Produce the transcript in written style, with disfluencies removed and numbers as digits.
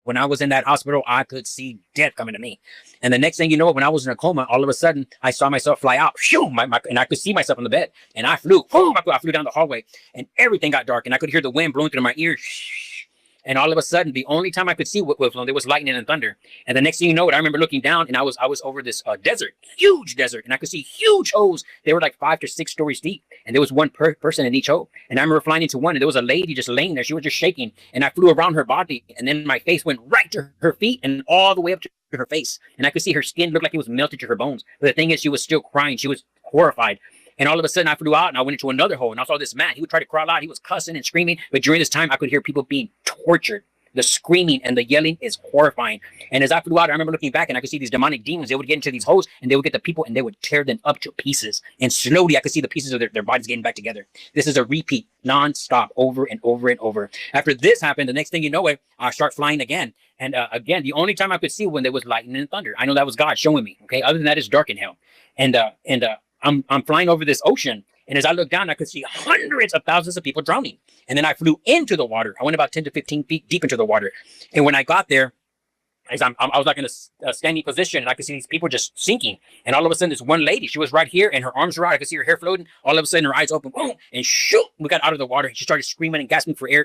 when I was in that hospital, I could see death coming to me. And the next thing you know, when I was in a coma, all of a sudden I saw myself fly out, shoo, and I could see myself on the bed, and I flew, boom, I flew down the hallway, and everything got dark, and I could hear the wind blowing through my ears. And all of a sudden, the only time I could see what was there was lightning and thunder. And the next thing you know, I remember looking down, and I was over this desert, huge desert, and I could see huge holes. They were like 5 to 6 stories deep, and there was one person in each hole. And I remember flying into one, and there was a lady just laying there. She was just shaking, and I flew around her body, and then my face went right to her feet and all the way up to her face, and I could see her skin look like it was melted to her bones. But the thing is, she was still crying. She was horrified. And all of a sudden, I flew out and I went into another hole, and I saw this man. He would try to crawl out. He was cussing and screaming. But during this time, I could hear people being tortured. The screaming and the yelling is horrifying. And as I flew out, I remember looking back and I could see these demonic demons. They would get into these holes and they would get the people and they would tear them up to pieces. And slowly, I could see the pieces of their bodies getting back together. This is a repeat, non-stop, over and over and over. After this happened, the next thing you know it, I start flying again. And again, the only time I could see when there was lightning and thunder. I know that was God showing me. Okay, other than that, it's dark in hell. And I'm flying over this ocean. And as I looked down, I could see hundreds of thousands of people drowning. And then I flew into the water. I went about 10 to 15 feet deep into the water. And when I got there, as I was like in a standing position, and I could see these people just sinking. And all of a sudden, this one lady, she was right here, and her arms were out. I could see her hair floating. All of a sudden, her eyes opened, boom, and shoot, we got out of the water. She started screaming and gasping for air.